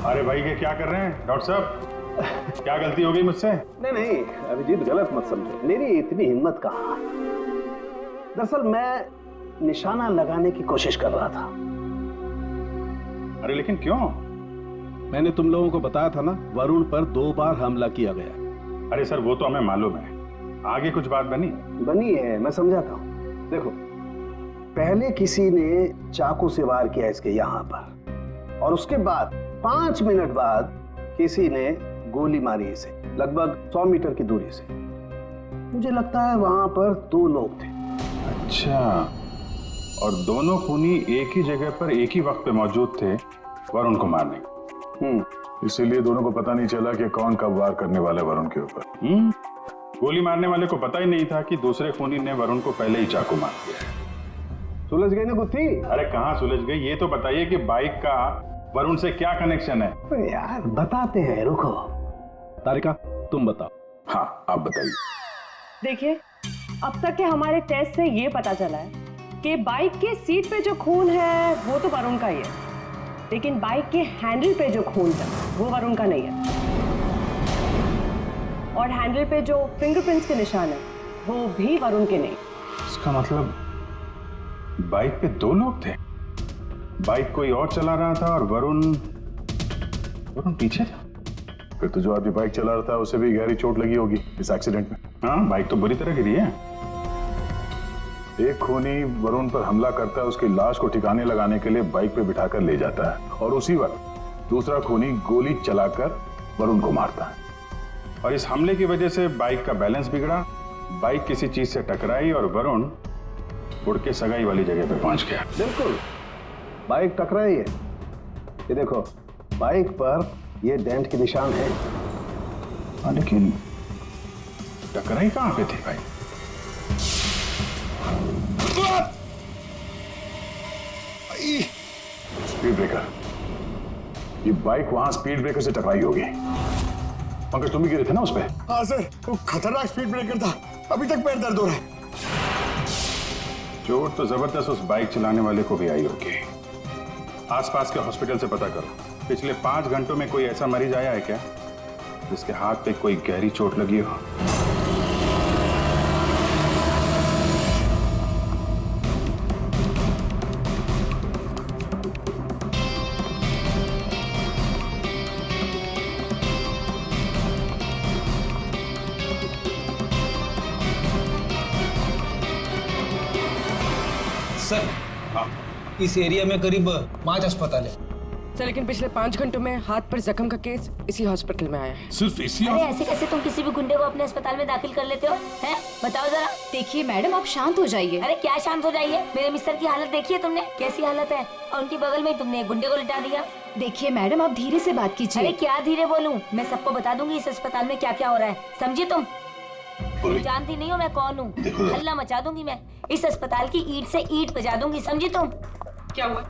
अरे भाई ये क्या कर रहे हैं डॉक्टर साहब? क्या गलती हो गई मुझसे? नहीं अभिजीत, गलत मत समझो, मेरी इतनी हिम्मत कहाँ। दरअसल मैं निशाना लगाने की कोशिश कर रहा था। अरे लेकिन क्यों? मैंने तुम लोगों को बताया था ना, वरुण पर 2 बार हमला किया गया। अरे सर वो तो हमें मालूम है, आगे कुछ बात बनी है, मैं समझाता हूँ। देखो, पहले किसी ने चाकू से वार किया इसके यहाँ पर, और उसके बाद 5 मिनट बाद किसी ने गोली मारी इसे, लगभग 100 मीटर की दूरी से। मुझे लगता है वहां पर 2 लोग थे। अच्छा, और दोनों खूनी एक ही जगह पर एक ही वक्त पे मौजूद थे वरुण को मारने। इसीलिए दोनों को पता नहीं चला कि कौन कब वार करने वाला वरुण के ऊपर। गोली मारने वाले को पता ही नहीं था कि दूसरे खूनी ने वरुण को पहले ही चाकू मार दिया है। सुलझ गई ना गुत्थी? अरे कहाँ सुलझ गई, ये तो बताइए कि बाइक का वरुण से क्या कनेक्शन है? अरे यार बताते हैं, रुको। तारिका तुम बताओ। हाँ आप बताइए। देखिए, अब तक के हमारे टेस्ट से ये पता चला है कि बाइक के सीट पे जो खून है वो तो वरुण का ही है, लेकिन बाइक के हैंडल पे जो खून है वो वरुण का नहीं है। और हैंडल पे जो फिंगरप्रिंट्स के निशान है वो भी वरुण के नहीं। इसका मतलब बाइक पे 2 लोग थे, बाइक कोई और चला रहा था और वरुण पीछे था। फिर तो जो आदमी बाइक चला रहा था उसे भी गहरी चोट लगी होगी इस एक्सीडेंट में। हाँ, बाइक तो बुरी तरह गिरी है। एक खूनी वरुण पर हमला करता है, उसकी लाश को ठिकाने लगाने के लिए बाइक पे बिठाकर ले जाता है, और उसी वक्त दूसरा खूनी गोली चलाकर वरुण को मारता है। और इस हमले की वजह से बाइक का बैलेंस बिगड़ा, बाइक किसी चीज से टकराई और वरुण उड़ के सगाई वाली जगह पे पहुंच गया। बिल्कुल, बाइक टकराई है। ये देखो, बाइक पर ये डेंट के निशान है। हाँ, लेकिन टकराई कहां पे थी भाई? Speed breaker. ये बाइक वहां स्पीड ब्रेकर से टकराई होगी। पंकज तुम भी गिरे थे ना उस पे? हाँ सर, वो खतरनाक स्पीड ब्रेकर था, अभी तक पैर दर्द हो रहा है। चोट तो जबरदस्त उस बाइक चलाने वाले को भी आई होगी। आसपास के हॉस्पिटल से पता करो, पिछले 5 घंटों में कोई ऐसा मरीज आया है क्या जिसके हाथ पे कोई गहरी चोट लगी हो? सर, इस एरिया में करीब 5 अस्पताल है सर, लेकिन पिछले 5 घंटों में हाथ पर जख्म का केस इसी हॉस्पिटल में आया है। सिर्फ इसी? अरे ऐसे कैसे तुम किसी भी गुंडे को अपने अस्पताल में दाखिल कर लेते हो? हैं? बताओ जरा। देखिए मैडम, आप शांत हो जाइए। अरे क्या शांत हो जाइए? मेरे मिस्टर की हालत देखिए तुमने, कैसी हालत है, और उनकी बगल में तुमने एक गुंडे को लिटा दिया। देखिए मैडम, आप धीरे से बात कीजिए। अरे क्या धीरे बोलूं? मैं सबको बता दूंगी इस अस्पताल में क्या क्या हो रहा है, समझी तुम? जानती नहीं हो मैं कौन हूँ? हल्ला मचा दूंगी मैं, इस अस्पताल की ईंट से ईंट बजा दूंगी, समझी तुम? क्या हुआ?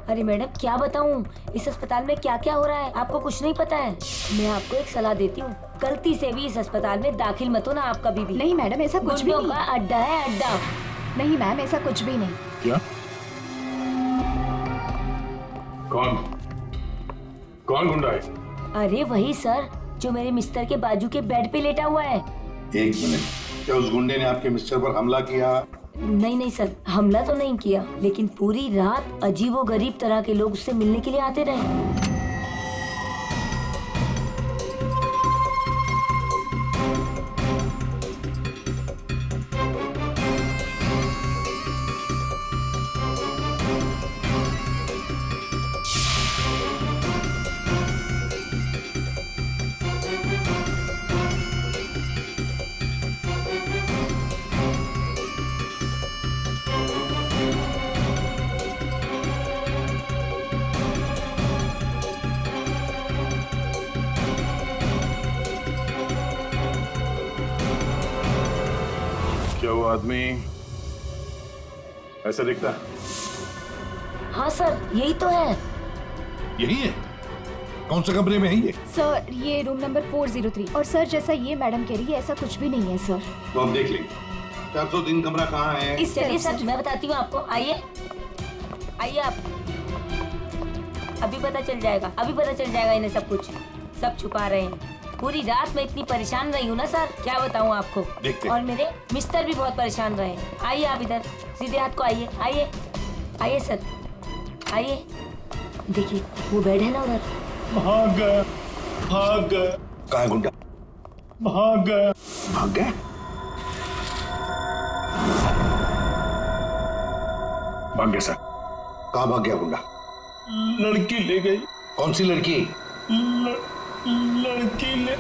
अरे मैडम क्या बताऊं, इस अस्पताल में क्या क्या हो रहा है आपको कुछ नहीं पता है। मैं आपको एक सलाह देती हूँ, गलती से भी इस अस्पताल में दाखिल मत होना आप कभी भी। नहीं मैडम, ऐसा कुछ भी नहीं। अड्डा है अड्डा। नहीं मैम, ऐसा कुछ भी नहीं। क्या? कौन गुंडा है? अरे वही सर, जो मेरे मिस्टर के बाजू के बेड पे लेटा हुआ है। 1 मिनट, क्या उस गुंडे ने आपके मिस्टर पर हमला किया? नहीं सर, हमला तो नहीं किया, लेकिन पूरी रात अजीबोगरीब तरह के लोग उससे मिलने के लिए आते रहे। क्या वो आदमी ऐसा दिखता है? हाँ सर, यही तो है। यही है? कौन से कमरे में है ये? सर, ये रूम नंबर 403। और सर, जैसा ये मैडम कह रही है, ऐसा कुछ भी नहीं है सर। तो हम देख लेंगे। 403 कमरा कहाँ है? इस चलिए तरफ सर, मैं बताती हूँ आपको, आइए आइए आप। अभी पता चल जाएगा, अभी पता चल जाएगा इन्हें सब कुछ। सब छुपा रहे हैं। पूरी रात मैं इतनी परेशान रही हूँ ना सर, क्या बताऊँ आपको। देखते। और मेरे मिस्टर भी बहुत परेशान रहे। आइए आप इधर, सीधे हाथ को आइए, आइए आइए सर, आइए। देखिए वो बेड है ना उधर। भाग गया, भाग गया, कहाँ है गुंडा? भाग गया। भाग गया? भाग गया सर। कहाँ भाग गया गुंडा? लड़की ले गई। कौन सी लड़की? लड़की ले।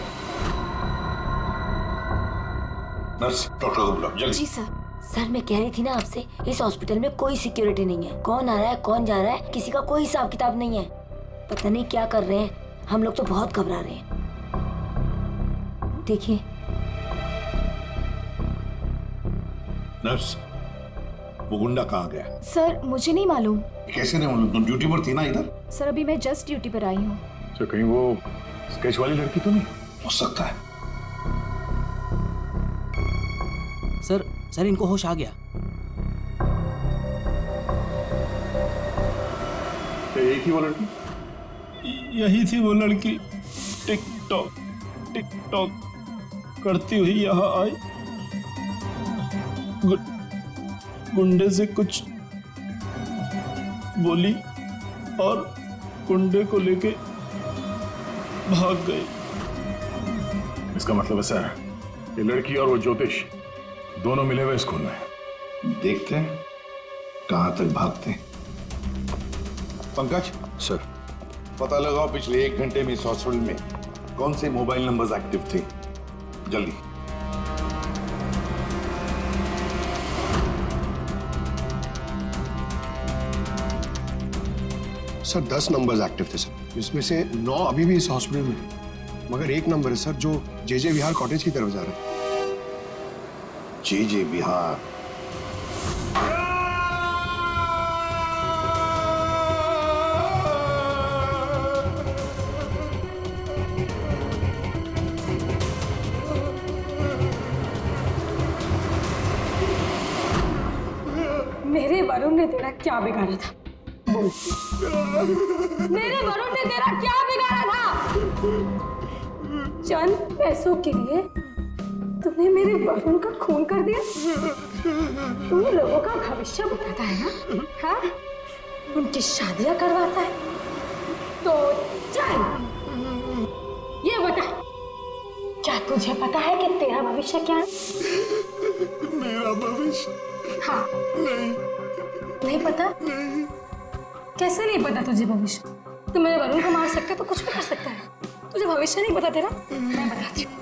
नर्स, डॉक्टर को बुलाओ जल्दी। जी सर। सर मैं कह रही थी ना आपसे, इस हॉस्पिटल में कोई सिक्योरिटी नहीं है। कौन आ रहा है कौन जा रहा है किसी का कोई हिसाब किताब नहीं है। पता नहीं क्या कर रहे हैं। हम लोग तो बहुत घबरा रहे हैं। देखिए नर्स, वो गुंडा कहाँ गया? सर मुझे नहीं मालूम। कैसे नहीं मालूम? तुम ड्यूटी पर थी ना इधर? सर अभी मैं जस्ट ड्यूटी पर आई हूँ। सर कहीं वो स्केच वाली लड़की तो नहीं? हो सकता है। सर इनको होश आ गया। क्या यही थी वो लड़की? यही थी वो लड़की। टिकटॉक टिकटॉक करती हुई यहाँ आई। गुंडे से कुछ बोली और गुंडे को लेके भाग गई। इसका मतलब है सर, ये लड़की और वो ज्योतिष दोनों मिले हुए इस खून में। देखते हैं कहाँ तक भागते हैं। पंकज सर। पता लगाओ पिछले 1 घंटे में इस हॉस्पिटल में कौन से मोबाइल नंबर्स एक्टिव थे। जल्दी। सर 10 नंबर्स एक्टिव थे सर, इसमें से 9 अभी भी इस हॉस्पिटल में है। मगर एक नंबर है सर जो जे विहार कॉटेज की तरफ जा रहा है। जे विहार? मेरे वरुण ने तेरा क्या बिगाड़ा था? बोल। मेरे वरुण ने तेरा क्या बिगाड़ा था? चंद पैसों के लिए तूने मेरे वरुण का खून कर दिया। तू लोगों का भविष्य बताता है ना? हाँ? उनकी शादियां करवाता है। तो चल ये बता, क्या तुझे पता है कि तेरा भविष्य क्या है? मेरा भविष्य? हाँ। नहीं पता? नहीं। कैसे नहीं पता तुझे भविष्य? तू मेरे वरुण को मार सकता है तो कुछ भी कर सकता है। तुझे भविष्य नहीं पता तेरा? मैं बताती हूँ।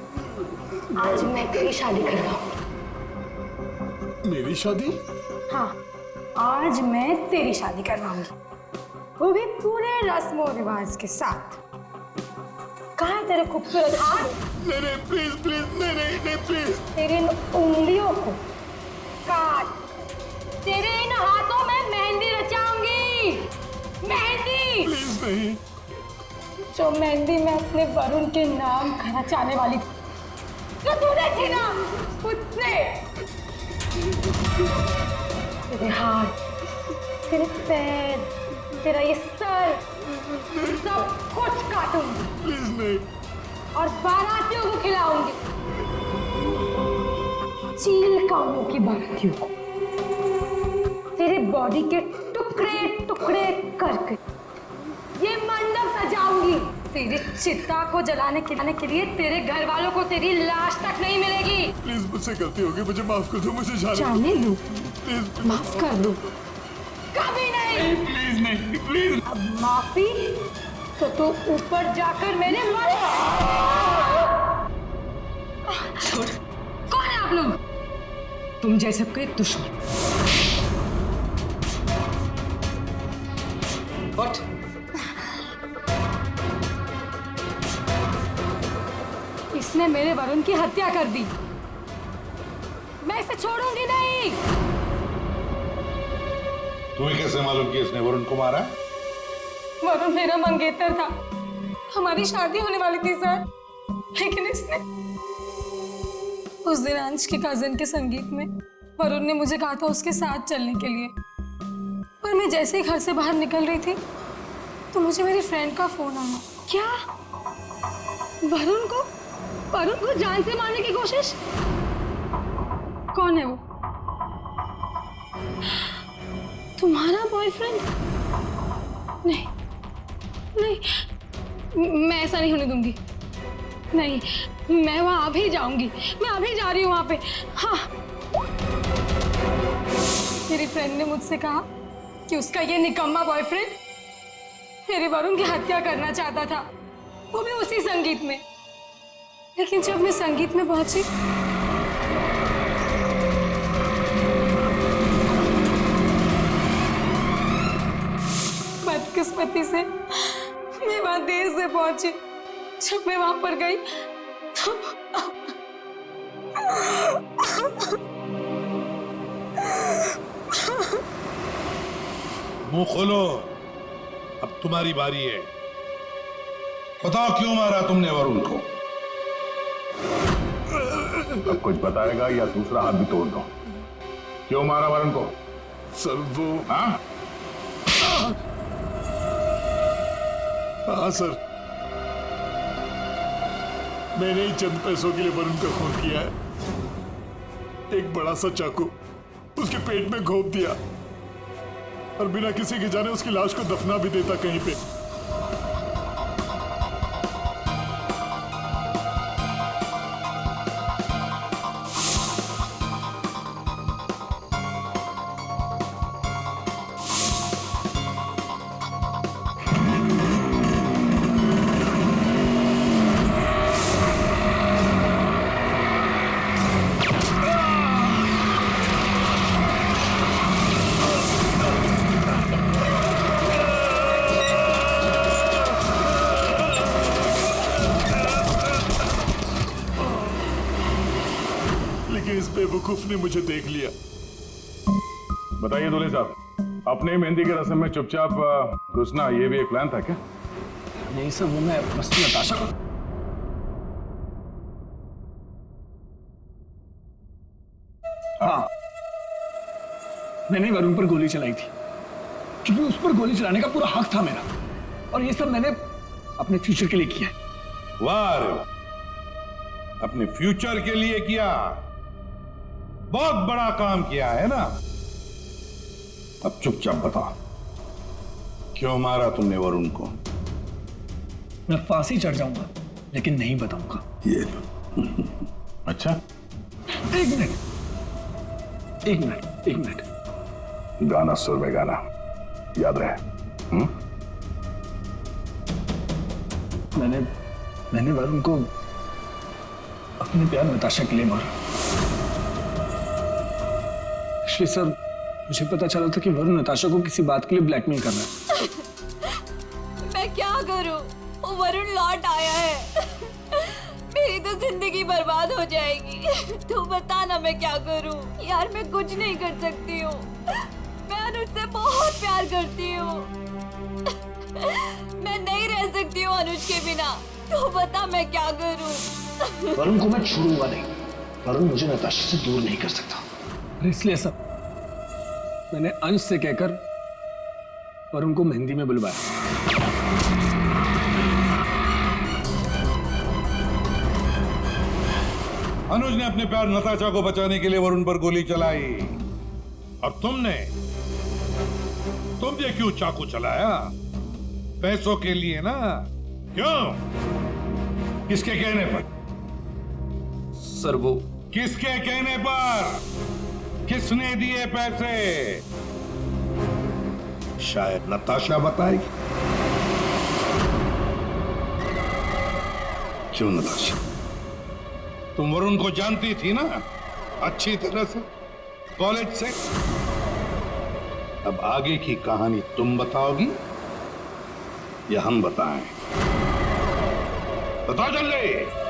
आज मैं तेरी शादी कर रहा हूँ। मेरी शादी? हाँ, आज मैं तेरी शादी करवाऊंगी, वो भी पूरे रस्मों रिवाज के साथ। कहाँ है तेरे खूबसूरत हाथ? नहीं प्लीज प्लीज, नहीं प्लीज। तेरे इन उंगलियों को काट, तेरे इन हाथों में मेहंदी रचाऊंगी। मेहंदी प्लीज नहीं। जो मेहंदी मैं अपने वरुण के नाम का रचाने वाली थी, जो तूने छीना मुझसे। तेरे हाथ, तेरे पैर, तेरा ये सर, सब कुछ काटूंगी। प्लीज नहीं। और बारातियों को खिलाऊंगी, चील कामों की बारातियों को। तेरे बॉडी के टुकड़े टुकड़े करके ये मंडप सजाऊंगी। तेरी चिता को जलाने के लिए तेरे घर वालों को तेरी लाश तक नहीं मिलेगी। प्लीज मुझसे गलती होगी, मुझे माफ कर दो, मुझे जाने दो, प्लीज माफ कर दो। कभी नहीं। प्लीज नहीं, प्लीज। अब माफी तो तू ऊपर जाकर मैंने मारा। कौन है आप लोग? तुम जैसे कोई दुश्मन। इसने मेरे वरुण की हत्या कर दी। मैं इसे छोड़ूंगी नहीं। तुम्हें कैसे मालूम कि इसने वरुण को मारा? वरुण मेरा मंगेतर था, हमारी शादी होने वाली थी सर, लेकिन इसने उस दिन अंश के कजन के संगीत में वरुण ने मुझे कहा था उसके साथ चलने के लिए, पर मैं जैसे ही घर से बाहर निकल रही थी तो मुझे मेरी फ्रेंड का फोन आया। क्या? वरुण को जान से मारने की कोशिश? कौन है वो? तुम्हारा बॉयफ्रेंड? नहीं नहीं, मैं ऐसा नहीं होने दूंगी। नहीं, मैं वहां अभी जाऊंगी, मैं अभी जा रही हूँ वहां पे। हाँ, मेरी फ्रेंड ने मुझसे कहा कि उसका ये निकम्मा बॉयफ्रेंड मेरे वरुण की हत्या करना चाहता था, वो भी उसी संगीत में। लेकिन जब मैं संगीत में पहुंची बदकिस्मती से मैं वहां देर से पहुंची। जब मैं वहां पर गई तो मुंह खोलो, अब तुम्हारी बारी है। बताओ क्यों मारा तुमने वरुण को? अब कुछ बताएगा या दूसरा हाथ भी तोड़ दो। क्यों मारा वरुण को? सर वो हाँ हाँ सर, मैंने ही चंद पैसों के लिए वरुण का खून किया है। एक बड़ा सा चाकू उसके पेट में घोंप दिया और बिना किसी के जाने उसकी लाश को दफना भी देता कहीं पे। इस बेवकूफ ने मुझे देख लिया। बताइए दूल्हे साहब, अपने मेहंदी के रस्म में चुपचाप घुसना ये भी एक प्लान था क्या? नहीं सर, वो मैं बस नताशा को। हाँ, मैंने वरुण पर गोली चलाई थी क्योंकि उस पर गोली चलाने का पूरा हक था मेरा, और ये सब मैंने अपने फ्यूचर के लिए किया है। वाह रे वाह, अपने फ्यूचर के लिए किया, बहुत बड़ा काम किया है ना। अब चुपचाप बता, क्यों मारा तुमने वरुण को? मैं फांसी चढ़ जाऊंगा लेकिन नहीं बताऊंगा। ये अच्छा, एक मिनट। गाना सुर में गाना याद रहे। मैंने वरुण को अपने प्यार नताशा के लिए मारा। एक्चुअली सर, मुझे पता चला था कि वरुण नताशा को किसी बात के लिए ब्लैकमेल कर रहा है। मैं क्या करूं? वो वरुण लौट आया है। मेरी तो जिंदगी बर्बाद हो जाएगी। तू बता ना मैं क्या करूं? यार मैं कुछ नहीं कर सकती हूँ। मैं अनुज से बहुत प्यार करती हूँ। मैं नहीं रह सकती हूँ अनुज के बिना। तू बता मैं क्या करूं? वरुण को मैं छोड़ूंगा नहीं। वरुण मुझे नताशा से दूर नहीं कर सकता, इसलिए सब मैंने अंश से कहकर वरुण को मेहंदी में बुलवाया। अनुज ने अपने प्यार नताशा को बचाने के लिए वरुण पर गोली चलाई, और तुमने क्यों चाकू चलाया? पैसों के लिए ना? क्यों? किसके कहने पर? सर वो किसके कहने पर? किसने दिए पैसे? शायद नताशा बताएगी। क्यों नताशा, तुम वरुण को जानती थी ना अच्छी तरह से, कॉलेज से। अब आगे की कहानी तुम बताओगी या हम बताएं? बताओ जल्दी।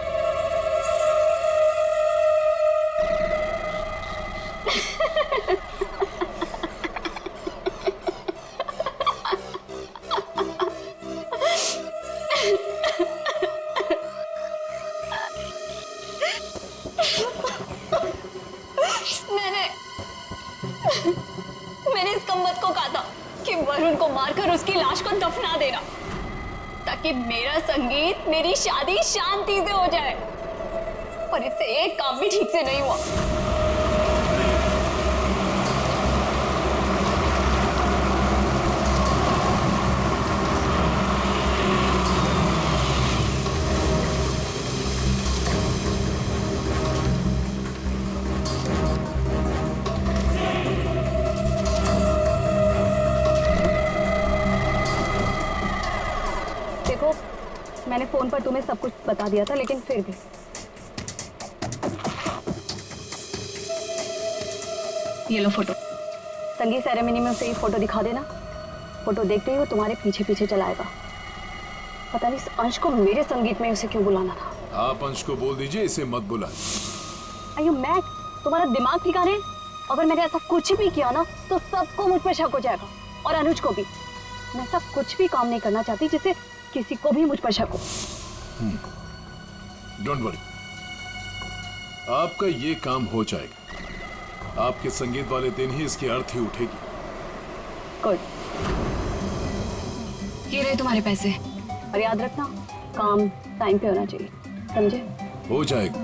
मैंने इस कम्बत को कहा था कि वरुण को मारकर उसकी लाश को दफना देना। ताकि मेरा संगीत, मेरी शादी शांति से हो जाए। और इससे एक काम भी ठीक से नहीं हुआ। देखो, मैंने फोन पर तुम्हें सब कुछ बता दिया था, लेकिन फिर भी ये लो फोटो। संगीत सेरेमनी में उसे ये फोटो दिखा देना। फोटो देखते ही वो तुम्हारे पीछे पीछे चलाएगा। पता नहीं इस अंश को मेरे संगीत में उसे क्यों बुलाना था। आप अंश को बोल दीजिए इसे मत बुलाएं। Are you mad? तुम्हारा दिमाग ठिकाने है? अगर मैंने ऐसा कुछ भी किया ना तो सबको मुझ पर शक हो जाएगा, और अनुज को भी। मैं ऐसा कुछ भी काम नहीं करना चाहती जिससे किसी को भी मुझ पर शक हो। डोंट वरी, आपका ये काम हो जाएगा। आपके संगीत वाले दिन ही इसकी अर्थी उठेगी। गुड। ये रहे तुम्हारे पैसे। और याद रखना, काम टाइम पे होना चाहिए, समझे? हो जाएगा।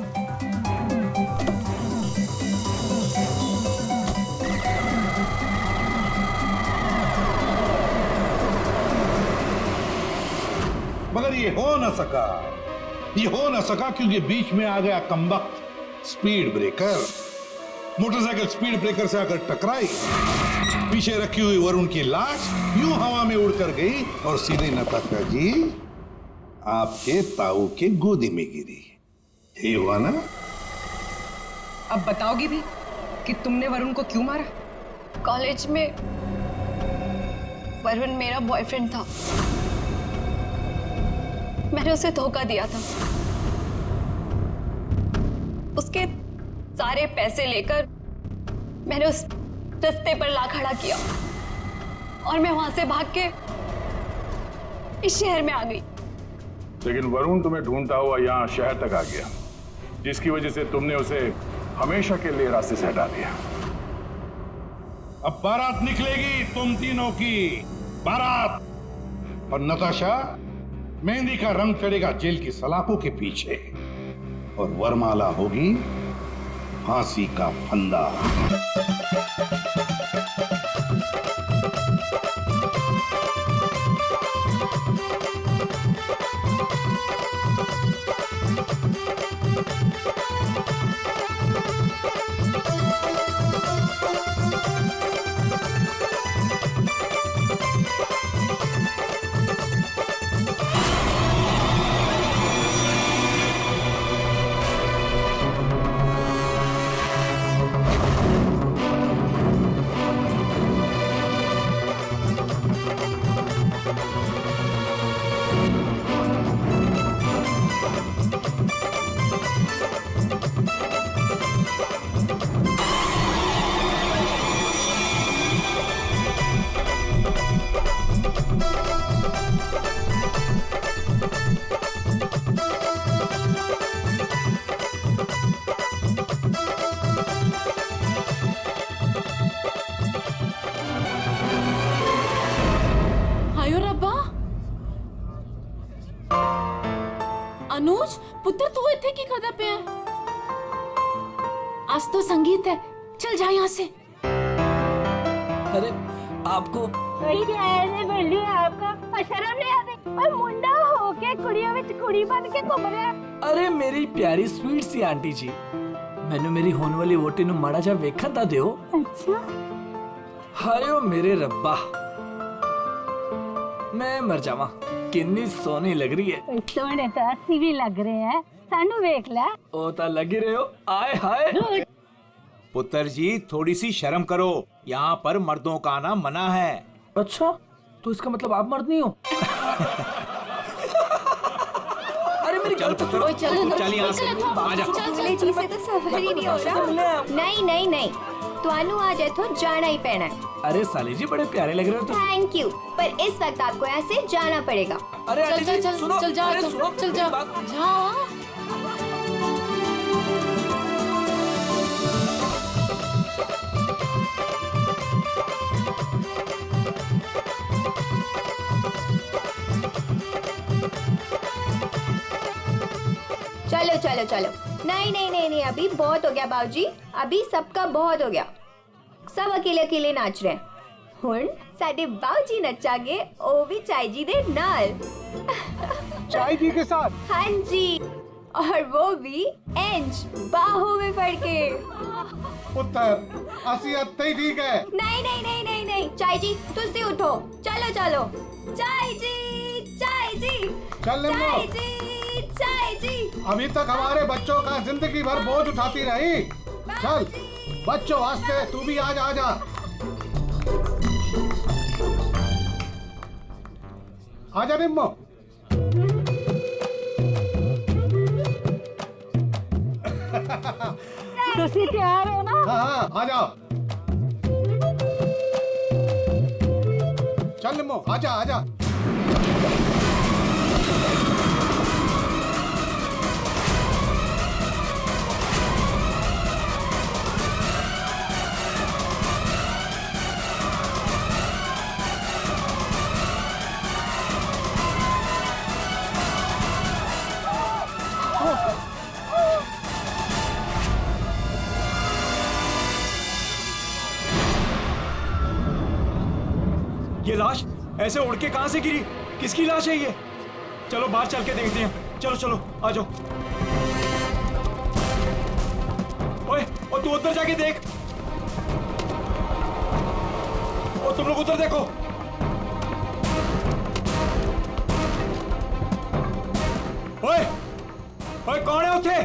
मगर ये हो ना सका। ये हो ना सका क्योंकि बीच में आ गया कमबख्त speed breaker. Motorcycle speed breaker से आकर टकराई, पीछे रखी हुई वरुण की लाश यूं हवा में उड़कर गई और सीधे नताशा जी आपके ताऊ के गोदी में गिरी। ये हुआ ना? अब बताओगी भी कि तुमने वरुण को क्यों मारा? कॉलेज में वरुण मेरा बॉयफ्रेंड था। मैंने उसे धोखा दिया था। उसके सारे पैसे लेकर मैंने उस रास्ते पर ला खड़ा किया और मैं वहां से भाग के इस शहर में आ गई। लेकिन वरुण तुम्हें ढूंढता हुआ यहाँ शहर तक आ गया, जिसकी वजह से तुमने उसे हमेशा के लिए रास्ते से हटा दिया। अब बारात निकलेगी तुम तीनों की बारात, और नताशा मेहंदी का रंग चढ़ेगा जेल की सलाखों के पीछे, और वरमाला होगी फांसी का फंदा। अनुज पुत्र तू इतने की करदा पे है? आज तो संगीत है, चल जा यहाँ से। अरे आपको आपका शर्म नहीं आती? और मुंडा होके कुड़ियों में कुड़ी बन के घूम रहा है। अरे मेरी प्यारी स्वीट सी आंटी जी, मैंने मेरी होने वाली वोटी नु माड़ा जा वेखन ता दियो। अच्छा हायो मेरे रब्बा, मैं मर जावा। किन्नी सोनी लग रही है। सोने तो अस्सी भी लग रहे हैं, सानू वेख ले। ओ ता लगी रहे हो। आए हाय पुत्र जी थोड़ी सी शर्म करो, यहाँ पर मर्दों का आना मना है। अच्छा तो इसका मतलब आप मर्द नहीं हो? अरे मेरी चल पुत्र, चल यहाँ से, आजा। जी से तो सफर ही नहीं हो रहा। नहीं नहीं नहीं, तुहानू आज इथों जाना ही पैना है। अरे साली जी बड़े प्यारे लग रहे हो तुम। थैंक यू, पर इस वक्त आपको यहाँ से जाना पड़ेगा। अरे आंटी जी सुनो, चल जा, अरे सुनो, चल जा, जा। चलो चलो चलो, नहीं नहीं नहीं नहीं, अभी बहुत हो गया बाबूजी, अभी सबका बहुत हो गया। सब अकेले अकेले नाच रहे हैं। हुण साडे बाबूजी नचागे, ओ भी चाय जी दे नाल। चाय जी के साथ? हाँ जी, और वो भी इंच बाहों में पड़ के। पुत्र असि अत्ते ठीक है। नहीं नहीं नहीं नहीं नहीं, चाय जी तुसी उठो, चलो चलो। चाय जी, चाय जी, चल ले चाय जी, चाय जी। अभी तक हमारे बच्चों का जिंदगी भर बोझ उठाती रही। चल बच्चों वास्ते तू भी आज आ जा। आजा निम्मो। तुसी तैयार हो ना? हाँ हाँ आ जाओ। चल निम्मो आजा आजा। ये लाश ऐसे उड़ के कहां से गिरी? किसकी लाश है ये? चलो बाहर चल के देखते हैं। चलो चलो आ जाओ। ओए, और तू उधर जाके देख। और तुम लोग उधर देखो। ओए, ओए कौन है उठे?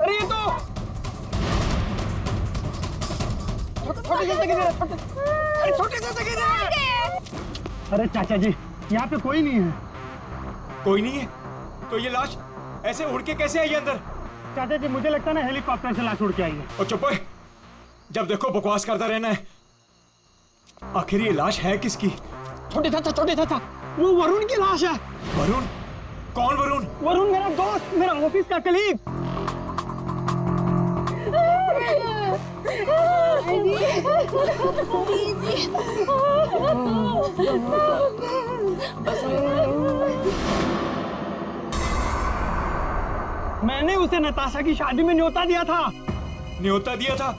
अरे ये तो छोटे से गिरे। अरे चाचा जी, यहाँ पे कोई नहीं है। कोई नहीं है? तो ये लाश ऐसे उड़ के कैसे आई अंदर? चाचा जी मुझे लगता है ना हेलीकॉप्टर से लाश उड़ के आई है। और चुप, जब देखो बकवास करता रहना है। आखिर ये लाश है किसकी? छोटे चाचा, वो वरुण की लाश है। वरुण? कौन वरुण? वरुण मेरा दोस्त, मेरा ऑफिस का कलीग। मैंने उसे नताशा की शादी में न्योता दिया था। न्योता दिया था?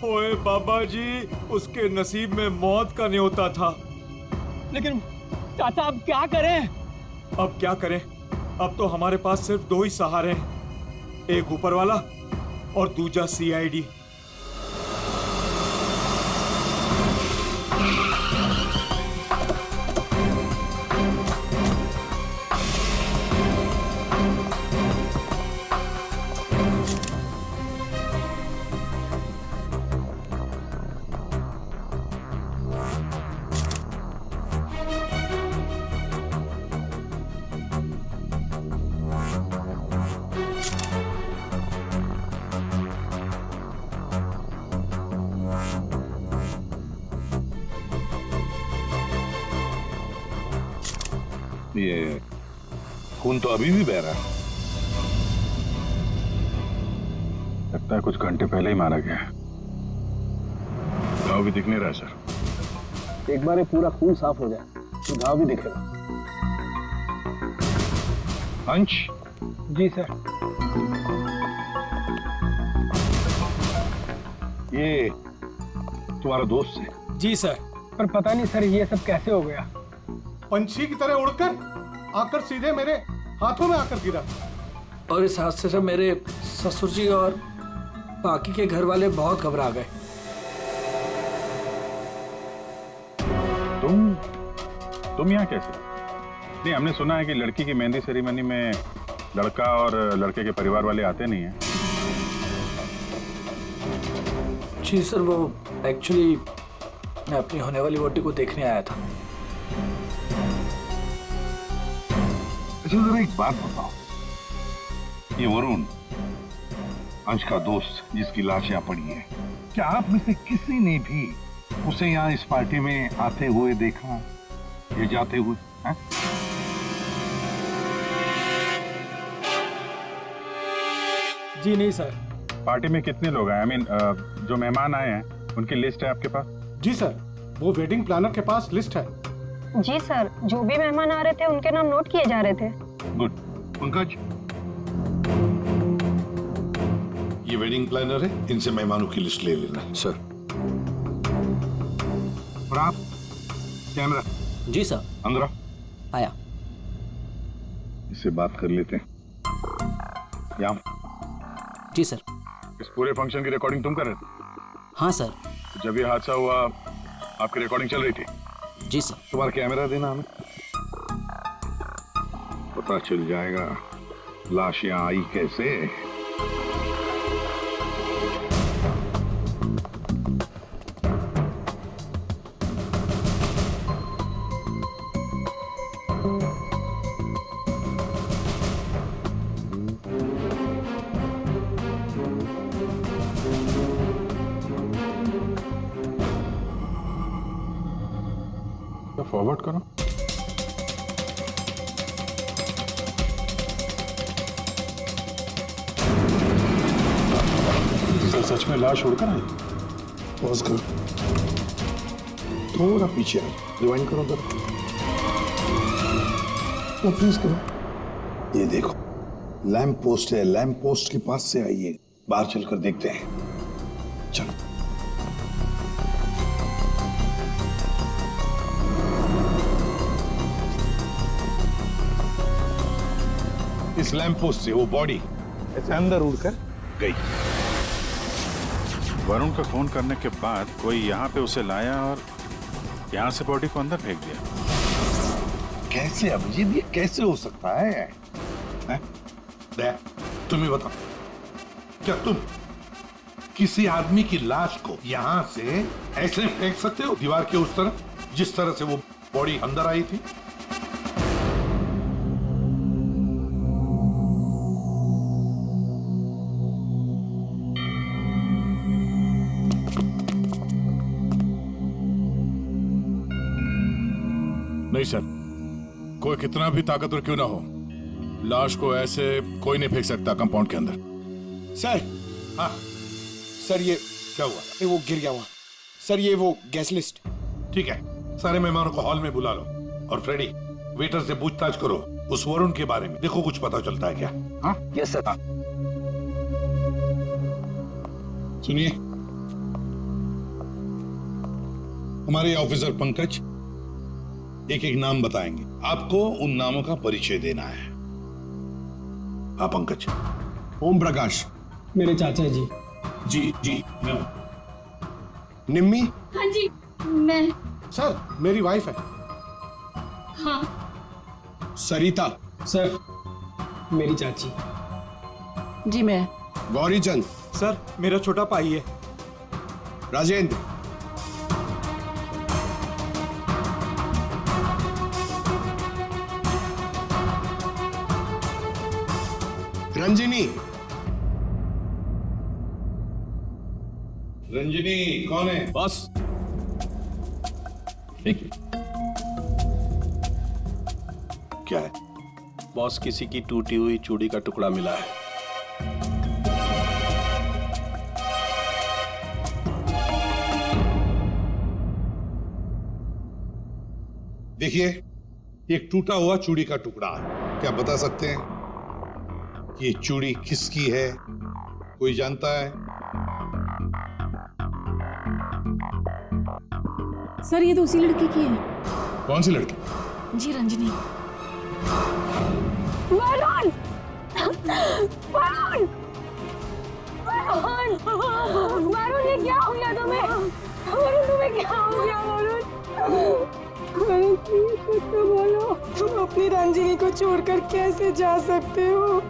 ओए बाबा जी, उसके नसीब में मौत का न्योता था। लेकिन चाचा अब क्या करें? अब क्या करें? अब तो हमारे पास सिर्फ दो ही सहारे हैं, एक ऊपर वाला और दूसरा CID। ये खून तो अभी भी बह रहा है। लगता है कुछ घंटे पहले ही मारा गया है। घाव भी दिख नहीं रहा है सर। एक बार ये पूरा खून साफ हो जाए तो घाव भी दिखेगा। अंश? जी सर। ये तुम्हारा दोस्त है? जी सर। पर पता नहीं सर ये सब कैसे हो गया। पंछी की तरह उड़कर आकर सीधे मेरे हाथों में आकर गिरा। और इस हादसे से मेरे ससुर जी और बाकी के घर वाले बहुत घबरा गए। तुम यहाँ कैसे? नहीं, हमने सुना है कि लड़की की मेहंदी सेरेमनी में लड़का और लड़के के परिवार वाले आते नहीं हैं। जी सर, वो एक्चुअली मैं अपनी होने वाली वोटी को देखने आया था। अच्छा जरा एक बात बताओ, ये वरुण अंश का दोस्त जिसकी लाश यहाँ पड़ी है, क्या आप में से किसी ने भी उसे यहाँ इस पार्टी में आते हुए देखा या जाते हुए? है? जी नहीं सर, पार्टी में कितने लोग हैं? जो मेहमान आए हैं उनकी लिस्ट है आपके पास? जी सर, वो वेडिंग प्लानर के पास लिस्ट है। जी सर, जो भी मेहमान आ रहे थे उनके नाम नोट किए जा रहे थे। गुड। पंकज, ये वेडिंग प्लानर है, इनसे मेहमानों की लिस्ट ले लेना। सर। और आप कैमरा? जी सर। अंदर आया। इससे बात कर लेते हैं। यहाँ। जी सर। इस पूरे फंक्शन की रिकॉर्डिंग तुम कर रहे थे? हाँ सर। जब ये हादसा हुआ आपकी रिकॉर्डिंग चल रही थी? जी सर। तुम्हारा कैमरा देना हमें, पता चल जाएगा लाश यहाँ आई कैसे। फॉरवर्ड करो। सच में लाश उड़कर आई? पॉज करो, थोड़ा पीछे आ, रिवाइंड करो उधर, फ्रीज करो। ये देखो लैंप पोस्ट है, लैंप पोस्ट के पास से आई है। बाहर चलकर देखते हैं, चलो। इस लैंप पोस्ट से वो बॉडी ऐसे अंदर उड़कर गई। वरुण को फोन करने के बाद कोई यहाँ पे उसे लाया और यहाँ से बॉडी को अंदर फेंक दिया। कैसे अभिजीत, ये कैसे हो सकता है? तुम ही बताओ, क्या तुम किसी आदमी की लाश को यहां से ऐसे फेंक सकते हो दीवार के उस तरफ, जिस तरह से वो बॉडी अंदर आई थी? नहीं सर, कोई कितना भी ताकतवर क्यों ना हो, लाश को ऐसे कोई नहीं फेंक सकता कंपाउंड के अंदर। सर। हाँ सर, ये क्या हुआ? ये वो गिर गया वहां। सर, ये वो गैस लिस्ट। ठीक है, सारे मेहमानों को हॉल में बुला लो और फ्रेडी वेटर से पूछताछ करो उस वरुण के बारे में, देखो कुछ पता चलता है क्या। हाँ यस सर। सुनिए, हमारे ऑफिसर पंकज एक एक नाम बताएंगे, आपको उन नामों का परिचय देना है। हाँ पंकज। ओम प्रकाश, मेरे चाचा जी। जी जी। निम्मी। हाँ जी, मैं। सर, मेरी वाइफ है। हाँ। सरिता। सर, मेरी चाची। जी मैं। गौरी चंद। सर, मेरा छोटा भाई है। राजेंद्र। रंजिनी। रंजिनी कौन है? बस। क्या है? बॉस, किसी की टूटी हुई चूड़ी का टुकड़ा मिला है। देखिए, एक टूटा हुआ चूड़ी का टुकड़ा है। क्या बता सकते हैं ये चूड़ी किसकी है? कोई जानता है? सर, ये तो उसी लड़की की है। कौन सी लड़की? जी, रंजनी। वरुण! वरुण! वरुण! वरुण, ये क्या हो गया तुम्हें? वरुण, तुम्हें क्या हो गया वरुण? वरुण, प्लीज कुछ तो बोलो। तुम अपनी रंजिनी को छोड़कर कैसे जा सकते हो?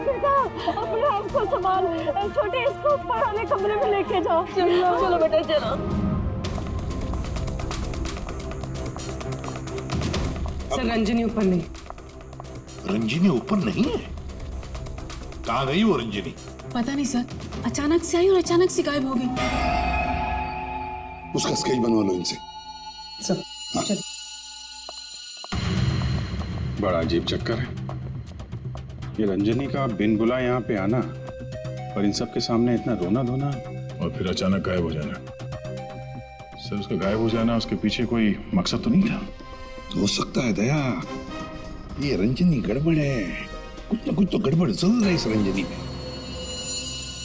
बेटा, अपने आप को संभाल। छोटे, इसको पढ़ाने कमरे में लेके जाओ। चलो बेटा, चलो। सर, रंजनी ऊपर नहीं। रंजिनी ऊपर नहीं है? कहाँ गई वो रंजिनी? पता नहीं सर, अचानक से आई और अचानक से गायब हो गई। उसका स्केच बनवा लो इनसे। सर, चलिए। बड़ा अजीब चक्कर है। ये रंजनी का बिन बुला यहाँ पे आना और इन सब के सामने इतना रोना धोना और फिर अचानक गायब हो जाना। सर उसका गायब हो जाना, उसके पीछे कोई मकसद तो नहीं था? हो सकता है दया, ये रंजनी गड़बड़ है, कुछ ना कुछ तो गड़बड़ जरूर है इस रंजनी में।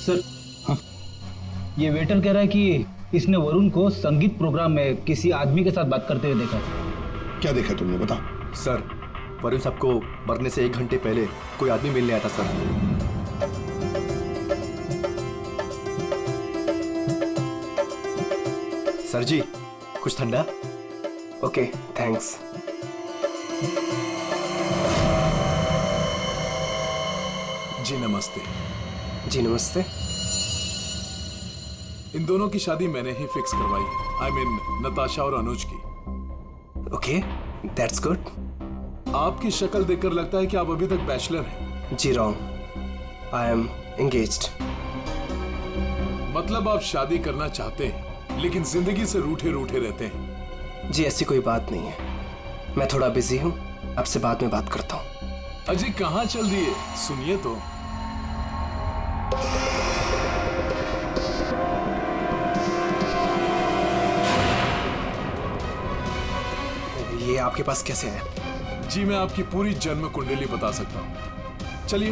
सर हाँ, ये वेटर कह रहा है कि इसने वरुण को संगीत प्रोग्राम में किसी आदमी के साथ बात करते हुए देखा। क्या देखा तुमने, बता। सर वरुण साहब को मरने से 1 घंटे पहले कोई आदमी मिलने आया था सर। सर जी कुछ ठंडा? Okay thanks. जी नमस्ते। जी नमस्ते। इन दोनों की शादी मैंने ही फिक्स करवाई है। आई मीन नताशा और अनुज की। Okay that's good. आपकी शक्ल देखकर लगता है कि आप अभी तक बैचलर हैं। जी रॉन्ग, आई एम एंगेज्ड। मतलब आप शादी करना चाहते हैं लेकिन जिंदगी से रूठे रूठे रहते हैं। जी ऐसी कोई बात नहीं है, मैं थोड़ा बिजी हूँ, आपसे बाद में बात करता हूँ। अजी कहाँ चल दिए, सुनिए तो। ये आपके पास कैसे है? जी मैं आपकी पूरी जन्म कुंडली बता सकता हूँ। चलिए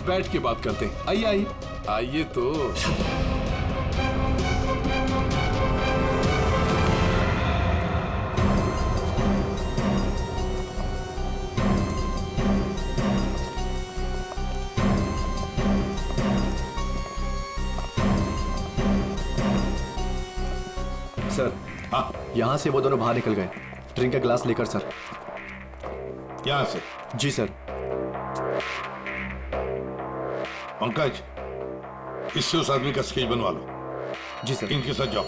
बैठ के बात करते हैं। आइए आइए आइए तो। सर हाँ, यहाँ से वो दोनों बाहर निकल गए ड्रिंक का ग्लास लेकर। सर यहां से? जी सर। पंकज, इससे उस आदमी का स्केच बनवा लो। जी सर। इनके साथ जाओ।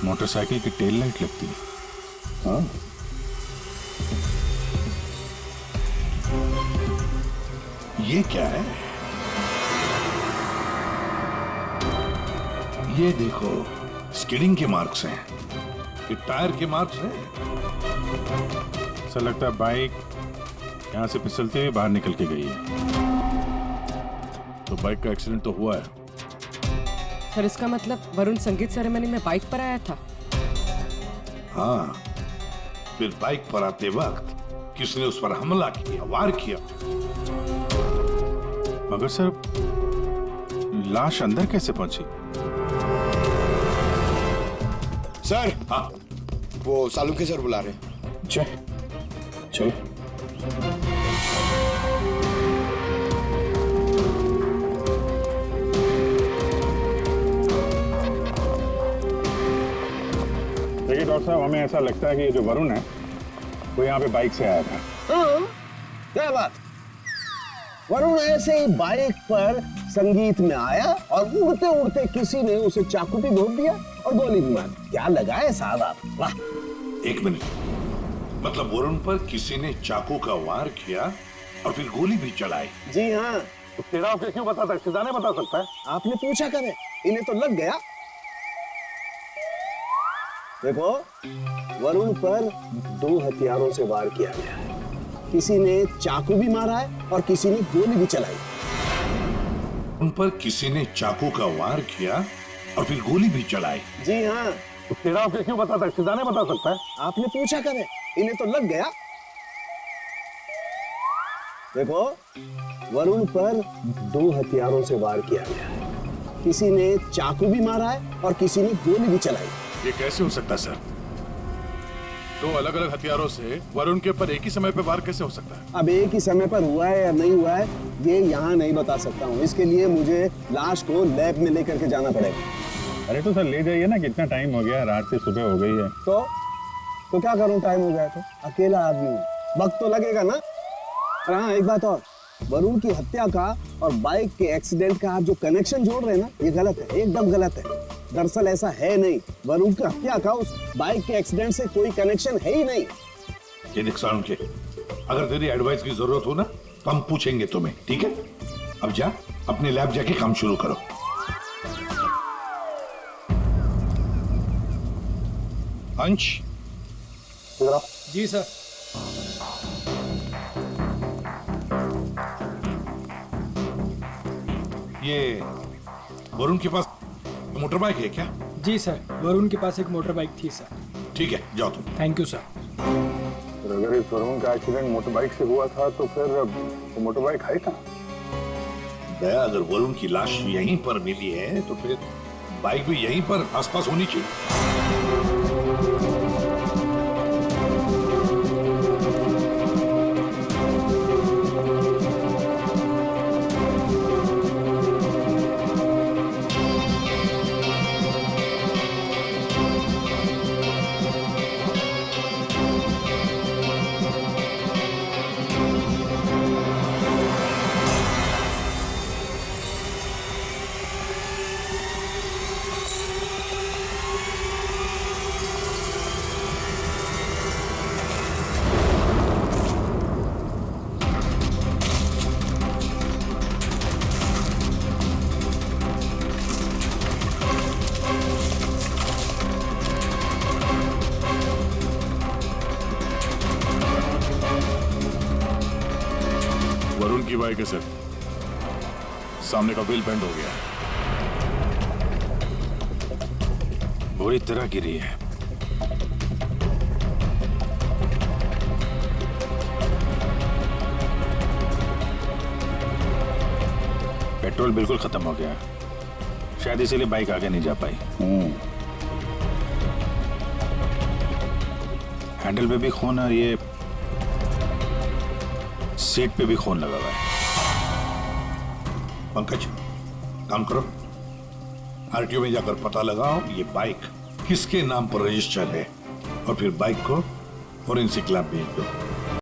मोटरसाइकिल की टेल लाइट लगती है। हाँ ये क्या है? ये देखो स्किडिंग के मार्क्स हैं, ये टायर के मार्क्स हैं। ऐसा लगता है बाइक यहाँ से फिसलते हुए बाहर निकल के गई है। तो बाइक का एक्सीडेंट तो हुआ है। सर इसका मतलब वरुण संगीत सेरेमनी में बाइक पर आया था? हाँ, फिर बाइक पर आते वक्त किसने उस पर हमला किया, वार किया। मगर सर लाश अंदर कैसे पहुंची? सर हाँ, वो सालुंखे सर बुला रहे हैं। चलो। देखिए डॉक्टर साहब, हमें ऐसा लगता है कि ये जो वरुण है वो यहाँ पे बाइक से आया था। हाँ, क्या बात। वरुण ऐसे ही बाइक पर संगीत में आया और उड़ते उड़ते किसी ने उसे चाकू भी घोंप दिया और गोली भी मार दी। क्या लगाए साहब आप, वाह। 1 मिनट, मतलब वरुण पर किसी ने चाकू का वार किया और फिर गोली भी चलाई? जी हाँ। तेरा क्यों बता सकता, सिद्धाने बता सकता है? आपने पूछा करे, इन्हें तो लग गया। देखो, वरुण पर 2 हथियारों से वार किया गया है। किसी ने चाकू भी मारा है और किसी ने गोली भी चलाई। उन पर किसी ने चाकू का वार किया और फिर गोली भी चलाई? जी हाँ। तेरा क्यों बता सकता, सिद्धाने बता सकता है? आपने पूछा करे, इन्हें तो लग गया। देखो, वरुण पर 2 हथियारों से वार किया गया है। किसी ने चाकू भी मारा है और किसी ने गोली भी चलाई। ये कैसे हो सकता है सर? 2 अलग-अलग हथियारों से वरुण के ऊपर एक ही समय पे वार कैसे हो सकता है? अब एक ही समय पर हुआ है या नहीं हुआ है ये यहाँ नहीं बता सकता हूँ। इसके लिए मुझे लाश को लैब में लेकर के जाना पड़ेगा। अरे तो सर ले जाइए ना, कितना टाइम हो गया, रात से सुबह हो गई है। तो क्या करूँ, टाइम हो गया तो अकेला आदमी हूँ, वक्त तो लगेगा ना। और हाँ, एक बात और, वरुण की हत्या का और बाइक के एक्सीडेंट का आप जो कनेक्शन जोड़ रहे हैं ना, ये गलत है, एकदम गलत है। दरअसल ऐसा है नहीं, वरुण की हत्या का उस बाइक के एक्सीडेंट से कोई कनेक्शन है ही नहीं। ये देख सालुंखे, अगर तेरी एडवाइस की जरूरत हो ना तो हम पूछेंगे तुम्हें, ठीक है? अब जा अपने लैब जाके काम शुरू करो। अंश, जी सर। ये वरुण के पास मोटर बाइक है क्या? जी सर, वरुण के पास एक मोटर बाइक थी सर। ठीक है, जाओ तुम। Thank you sir. अगर इस वरुण का एक्सीडेंट मोटर बाइक से हुआ था तो फिर वो मोटर बाइक है कहाँ? दया, अगर वरुण की लाश यहीं पर मिली है तो फिर बाइक भी यहीं पर आसपास होनी चाहिए। वरुण की बाइक है सर, सामने का व्हील बेंड हो गया। बुरी तरह गिरी है। पेट्रोल बिल्कुल खत्म हो गया, शायद इसीलिए बाइक आगे नहीं जा पाई। हैंडल पे भी खून और ये सीट पे भी खून लगा हुआ है। पंकज, काम करो, आरटीओ में जाकर पता लगाओ ये बाइक किसके नाम पर रजिस्टर है और फिर बाइक को फोरेंसिक लैब भेज दो।